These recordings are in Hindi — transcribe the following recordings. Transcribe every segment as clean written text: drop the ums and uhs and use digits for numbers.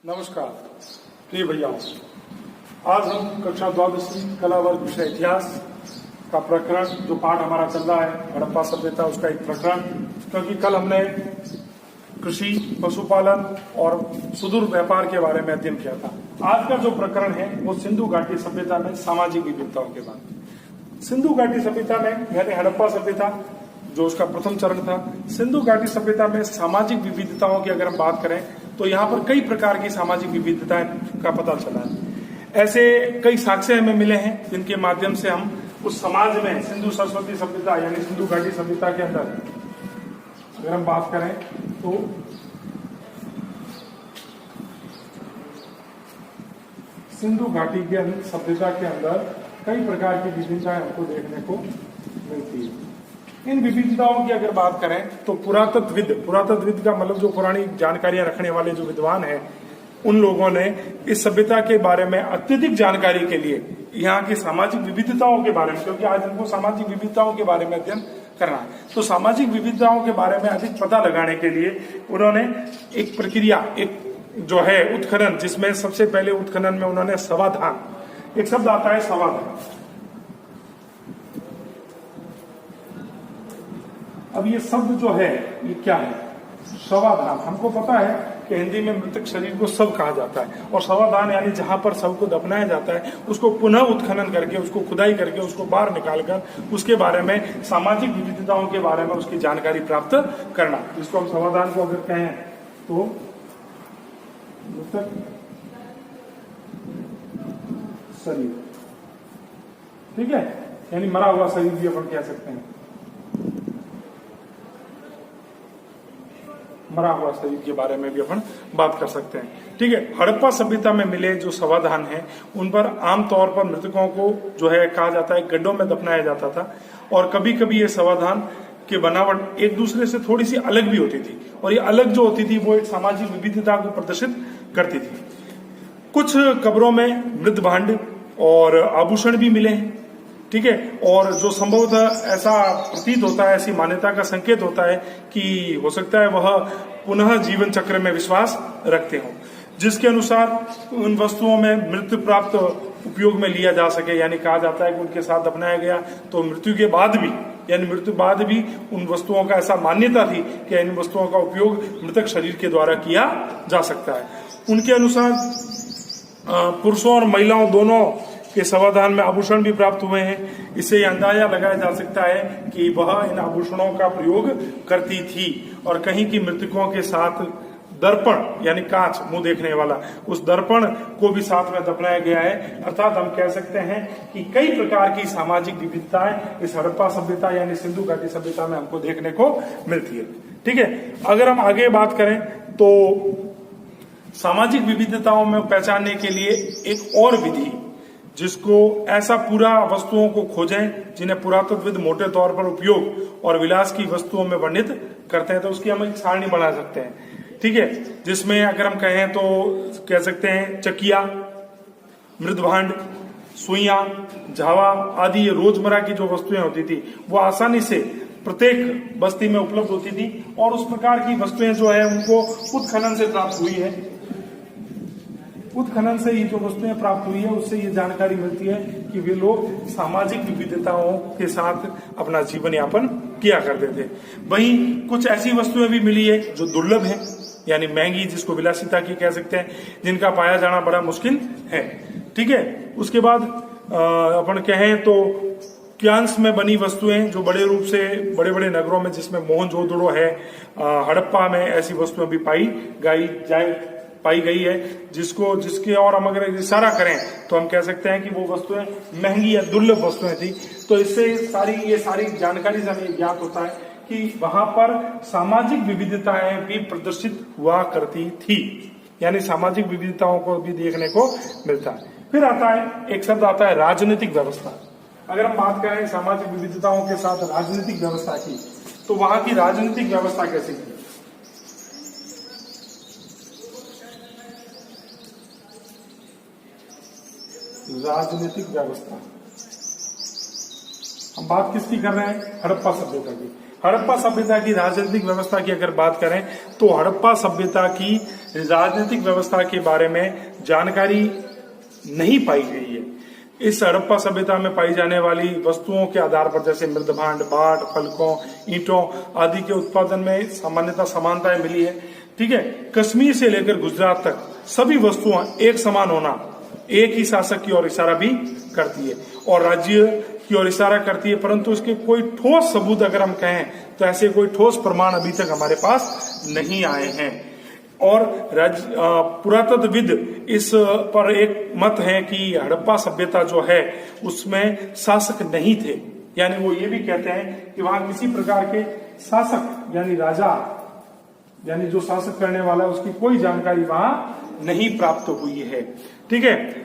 नमस्कार प्रिय भैया, आज हम कक्षा द्वादशी कला वर्ग विषय इतिहास का प्रकरण जो पाठ हमारा चल रहा है हड़प्पा सभ्यता, उसका एक प्रकरण, क्योंकि कल हमने कृषि, पशुपालन और सुदूर व्यापार के बारे में अध्ययन किया था। आज का जो प्रकरण है वो सिंधु घाटी सभ्यता में सामाजिक विविधताओं के बारे में। सिंधु घाटी सभ्यता में यानी हड़प्पा सभ्यता जो उसका प्रथम चरण था, सिंधु घाटी सभ्यता में सामाजिक विविधताओं की अगर हम बात करें तो यहाँ पर कई प्रकार की सामाजिक विविधताएं का पता चला है। ऐसे कई साक्ष्य हमें मिले हैं जिनके माध्यम से हम उस समाज में सिंधु सरस्वती सभ्यता यानी सिंधु घाटी सभ्यता के अंदर अगर हम बात करें तो सिंधु घाटी के सभ्यता के अंदर कई प्रकार की विविधताएं हमको देखने को मिलती है। इन विविधताओं की अगर बात करें तो पुरातत्वविद का मतलब जो पुरानी जानकारियां रखने वाले जो विद्वान हैं, उन लोगों ने इस सभ्यता के बारे में अत्यधिक जानकारी के लिए यहाँ की सामाजिक विविधताओं के बारे में, क्योंकि आज हमको सामाजिक विविधताओं के बारे में अध्ययन करना है, तो सामाजिक विविधताओं के बारे में अधिक पता लगाने के लिए उन्होंने एक प्रक्रिया, एक जो है उत्खनन, जिसमें सबसे पहले उत्खनन में उन्होंने सवाधान, एक शब्द आता है सवाधान। अब ये शब्द जो है ये क्या है? शवाधान। हमको पता है कि हिंदी में मृतक शरीर को शव कहा जाता है, और शवाधान यानी जहां पर शव को दफनाया जाता है उसको पुनः उत्खनन करके, उसको खुदाई करके, उसको बाहर निकालकर उसके बारे में सामाजिक विविधताओं के बारे में उसकी जानकारी प्राप्त करना, जिसको हम शवाधान को अगर कहें तो मृतक शरीर, ठीक है, यानी मरा हुआ शरीर भी अपन कह सकते हैं, मरा हुआ शरीर के बारे में भी अपन बात कर सकते हैं, ठीक है। हड़प्पा सभ्यता में मिले जो शवाधान हैं उन पर आमतौर पर मृतकों को जो है कहा जाता है गड्ढों में दफनाया जाता था, और कभी कभी ये शवाधान की बनावट एक दूसरे से थोड़ी सी अलग भी होती थी, और ये अलग जो होती थी वो एक सामाजिक विविधता को प्रदर्शित करती थी। कुछ कब्रों में मृत भांड और आभूषण भी मिले हैं, ठीक है, और जो संभवतः ऐसा प्रतीत होता है, ऐसी मान्यता का संकेत होता है कि हो सकता है वह पुनः जीवन चक्र में विश्वास रखते हो, जिसके अनुसार उन वस्तुओं में मृत्यु प्राप्त उपयोग में लिया जा सके, यानी कहा जाता है कि उनके साथ दफनाया गया तो मृत्यु के बाद भी, यानी मृत्यु बाद भी उन वस्तुओं का ऐसा मान्यता थी कि इन वस्तुओं का उपयोग मृतक शरीर के द्वारा किया जा सकता है। उनके अनुसार पुरुषों और महिलाओं दोनों के शवाधान में आभूषण भी प्राप्त हुए हैं। इससे यह अंदाजा लगाया जा सकता है कि वह इन आभूषणों का प्रयोग करती थी, और कहीं की मृतकों के साथ दर्पण यानी कांच, मुंह देखने वाला, उस दर्पण को भी साथ में दफनाया गया है। अर्थात हम कह सकते हैं कि कई प्रकार की सामाजिक विविधताएं इस हड़प्पा सभ्यता यानी सिंधु घाटी सभ्यता में हमको देखने को मिलती है, ठीक है। अगर हम आगे बात करें तो सामाजिक विविधताओं में पहचानने के लिए एक और विधि, जिसको ऐसा पूरा वस्तुओं को खोजें जिन्हें पुरातत्वविद मोटे तौर पर उपयोग और विलास की वस्तुओं में वर्णित करते हैं, तो उसकी हम एक सारणी बना सकते हैं, ठीक है, जिसमें अगर हम कहें तो कह सकते हैं चकिया, मृदभांड, सुइयां, झावा आदि ये रोजमर्रा की जो वस्तुएं होती थी वो आसानी से प्रत्येक बस्ती में उपलब्ध होती थी, और उस प्रकार की वस्तुएं जो है उनको उत्खनन से प्राप्त हुई है। उत्खनन से ये जो वस्तुएं प्राप्त हुई है उससे ये जानकारी मिलती है कि वे लोग सामाजिक विविधताओं के साथ अपना जीवन यापन किया करते थे। वहीं कुछ ऐसी वस्तुएं भी मिली है जो दुर्लभ है, यानी महंगी, जिसको विलासिता की कह सकते हैं, जिनका पाया जाना बड़ा मुश्किल है, ठीक है। उसके बाद अपन कहें तो क्यांस में बनी वस्तुएं जो बड़े रूप से बड़े बड़े नगरों में, जिसमें मोहनजोदड़ो है, हड़प्पा में ऐसी वस्तुएं भी पाई गई है, जिसके और हम अगर इशारा करें तो हम कह सकते हैं कि वो वस्तुएं महंगी या दुर्लभ वस्तुएं थी। तो इससे ये सारी जानकारी से हमें ज्ञात होता है कि वहां पर सामाजिक विविधताएं भी प्रदर्शित हुआ करती थी, यानी सामाजिक विविधताओं को भी देखने को मिलता है। फिर आता है एक शब्द आता है राजनीतिक व्यवस्था। अगर हम बात करें सामाजिक विविधताओं के साथ राजनीतिक व्यवस्था की, तो वहां की राजनीतिक व्यवस्था कैसी थी? राजनीतिक व्यवस्था, हम बात किसकी कर रहे हैं? हड़प्पा सभ्यता की। हड़प्पा सभ्यता की राजनीतिक व्यवस्था की अगर बात करें तो हड़प्पा सभ्यता की राजनीतिक व्यवस्था के बारे में जानकारी नहीं पाई गई है। इस हड़प्पा सभ्यता में पाई जाने वाली वस्तुओं के आधार पर जैसे मृदभांड, बाट, फलकों, ईंटों आदि के उत्पादन में सामान्यतः समानताएं मिली है। ठीक है, कश्मीर से लेकर गुजरात तक सभी वस्तुएं एक समान होना एक ही शासक की ओर इशारा भी करती है और राज्य की ओर इशारा करती है, परंतु इसके कोई ठोस सबूत अगर हम कहें तो ऐसे कोई ठोस प्रमाण अभी तक हमारे पास नहीं आए हैं। और पुरातत्वविद इस पर एक मत है कि हड़प्पा सभ्यता जो है उसमें शासक नहीं थे, यानी वो ये भी कहते हैं कि वहां किसी प्रकार के शासक यानी राजा यानी जो शासक करने वाला है उसकी कोई जानकारी वहां नहीं प्राप्त हुई है। ठीक है,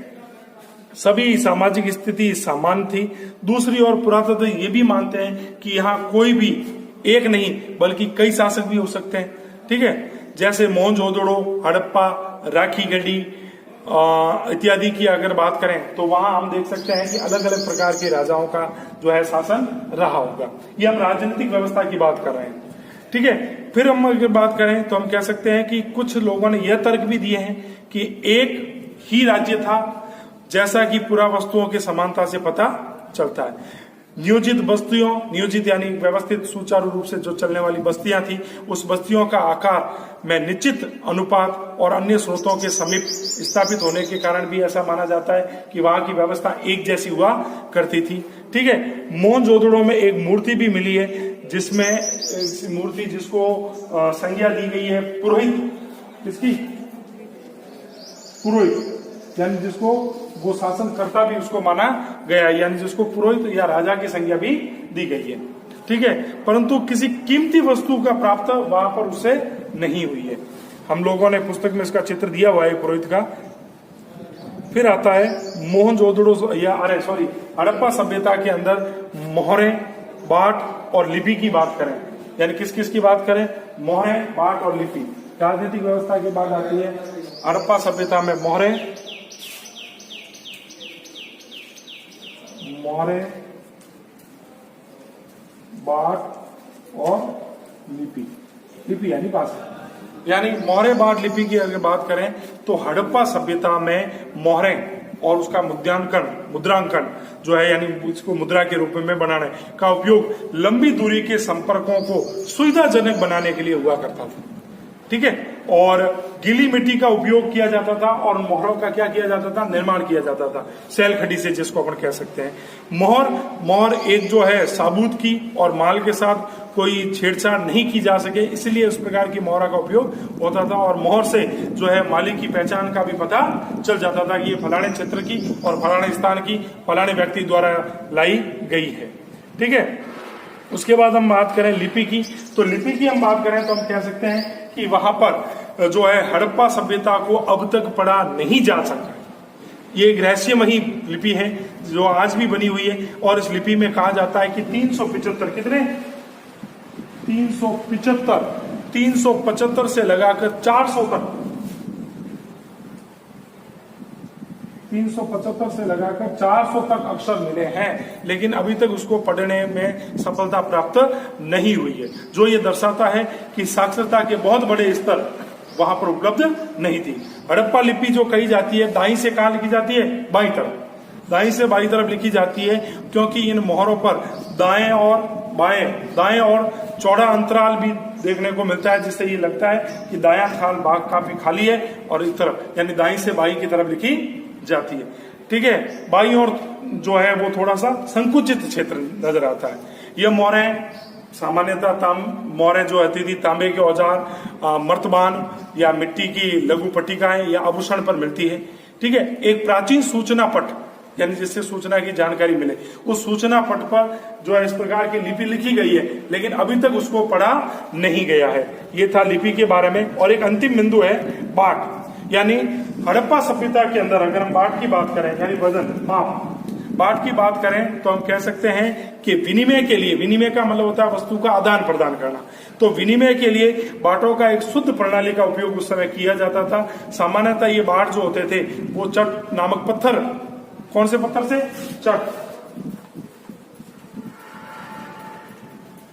सभी सामाजिक स्थिति समान थी। दूसरी ओर पुरातत्व ये भी मानते हैं कि यहाँ कोई भी एक नहीं बल्कि कई शासक भी हो सकते हैं। ठीक है, जैसे मोहनजोदड़ो, हड़प्पा, राखी गढ़ी इत्यादि की अगर बात करें तो वहां हम देख सकते हैं कि अलग अलग प्रकार के राजाओं का जो है शासन रहा होगा। ये हम राजनीतिक व्यवस्था की बात कर रहे हैं। ठीक है, फिर हम अगर बात करें तो हम कह सकते हैं कि कुछ लोगों ने यह तर्क भी दिए हैं कि एक ही राज्य था, जैसा कि पूरा वस्तुओं की समानता से पता चलता है। नियोजित बस्तियों, नियोजित यानी व्यवस्थित सुचारू रूप से जो चलने वाली बस्तियां थी, उस बस्तियों का आकार में निश्चित अनुपात और अन्य स्रोतों के समीप स्थापित होने के कारण भी ऐसा माना जाता है कि वहां की व्यवस्था एक जैसी हुआ करती थी। ठीक है, मोहनजोदड़ो में एक मूर्ति भी मिली है जिसमें मूर्ति जिसको संज्ञा दी गई है पुरोहित, किसकी? पुरोहित, यानी जिसको वो शासन करता भी उसको माना गया है, यानी जिसको पुरोहित या राजा की संज्ञा भी दी गई है। ठीक है, परंतु किसी कीमती वस्तु का प्राप्त वहां पर उसे नहीं हुई है। हम लोगों ने पुस्तक में इसका चित्र दिया हुआ है पुरोहित का। फिर आता है मोहनजोदड़ो या हड़प्पा सभ्यता के अंदर मोहरे, बाट और लिपि की बात करें, यानी किस किस की बात करें? मोहरे, बाट और लिपि। राजनीतिक व्यवस्था की बात आती है हड़प्पा सभ्यता में मोहरे, बाट और लिपि। लिपि यानी भाषा, यानी मोहरे, बाट, लिपि की अगर बात करें तो हड़प्पा सभ्यता में मोहरे और उसका मुद्रांकन जो है, यानी इसको मुद्रा के रूप में बनाने का उपयोग लंबी दूरी के संपर्कों को सुविधाजनक बनाने के लिए हुआ करता था। ठीक है, और गीली मिट्टी का उपयोग किया जाता था और मोहरों का क्या किया जाता था? निर्माण किया जाता था सैल खड़ी से, जिसको अपन कह सकते हैं। मोहर एक जो है साबूत की और माल के साथ कोई छेड़छाड़ नहीं की जा सके, इसलिए उस प्रकार की मोहरा का उपयोग होता था। और मोहर से जो है मालिक की पहचान का भी पता चल जाता था कि ये फलाने क्षेत्र की और फलाने स्थान की फलाने व्यक्ति द्वारा लाई गई है। ठीक है, उसके बाद हम बात करें लिपि की, तो लिपि की हम बात करें तो हम कह सकते हैं कि वहां पर जो है हड़प्पा सभ्यता को अब तक पढ़ा नहीं जा सका। ये एक रहस्यमयी लिपि है जो आज भी बनी हुई है और इस लिपि में कहा जाता है कि 375 कितने 375 से लगाकर 400 तक 375 से लगाकर 400 तक अक्षर मिले हैं, लेकिन अभी तक उसको पढ़ने में सफलता प्राप्त नहीं हुई है, जो ये दर्शाता है कि साक्षरता के बहुत बड़े स्तर वहां पर उपलब्ध नहीं थी। हड़प्पा लिपि जो कही जाती है दाईं से कहां लिखी जाती है? बाईं तरफ। दाईं से बाईं तरफ लिखी जाती है क्योंकि इन मोहरों पर दाएं और चौड़ा अंतराल भी देखने को मिलता है, जिससे ये लगता है कि दायां थाल भाग काफी खाली है और इस तरफ यानी दाईं से बाईं की तरफ लिखी जाती है। ठीक है, बाईं ओर जो है वो थोड़ा सा संकुचित क्षेत्र नजर आता है। ये मोहरे सामान्यतः मोहरे जो होती थी तांबे के औजार, मर्तबान या मिट्टी की लघु पट्टिकाएं या आभूषण पर मिलती है। ठीक है, एक प्राचीन सूचना पट यानी जिससे सूचना की जानकारी मिले, उस सूचना पट पर जो है इस प्रकार की लिपि लिखी गई है, लेकिन अभी तक उसको पढ़ा नहीं गया है। ये था लिपि के बारे में। और एक अंतिम बिंदु है बाट, यानी हड़प्पा सभ्यता के अंदर अगर हम बाट की बात करें यानी वजन माप, बाट की बात करें तो हम कह सकते हैं कि विनिमय के लिए, विनिमय का मतलब होता है वस्तु का आदान प्रदान करना, तो विनिमय के लिए बाटों का एक शुद्ध प्रणाली का उपयोग उस समय किया जाता था। सामान्यतः ये बाट जो होते थे वो चट नामक पत्थर, कौन से पत्थर से? चट,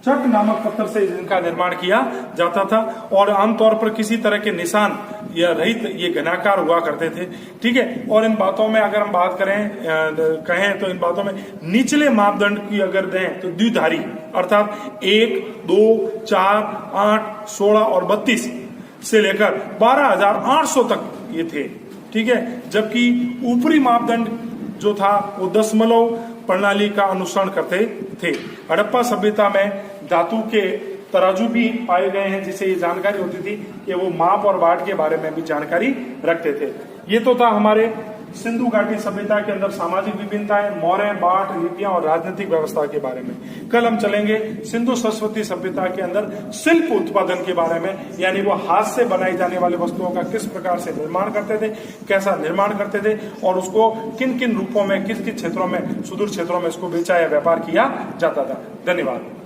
चक नामक पत्थर से इनका निर्माण किया जाता था और आमतौर पर किसी तरह के निशान या रहित ये घनाकार हुआ करते थे। ठीक है, और इन बातों में अगर हम बात कहें तो इन बातों में निचले मापदंड की अगर दें तो द्विधारी अर्थात 1, 2, 4, 8, 16 और 32 से लेकर 12,800 तक ये थे। ठीक है, जबकि ऊपरी मापदंड जो था वो दशमलव प्रणाली का अनुसरण करते थे। हड़प्पा सभ्यता में धातु के तराजू भी पाए गए हैं, जिससे ये जानकारी होती थी कि वो माप और बाट के बारे में भी जानकारी रखते थे। ये तो था हमारे सिंधु घाटी सभ्यता के अंदर सामाजिक विभिन्नताएं, मौर्य, बाट, लिपियां और राजनीतिक व्यवस्था के बारे में। कल हम चलेंगे सिंधु सरस्वती सभ्यता के अंदर शिल्प उत्पादन के बारे में, यानी वो हाथ से बनाई जाने वाली वस्तुओं का किस प्रकार से निर्माण करते थे, कैसा निर्माण करते थे और उसको किन किन रूपों में, किस किस क्षेत्रों में, सुदूर क्षेत्रों में इसको बेचा या व्यापार किया जाता था। धन्यवाद।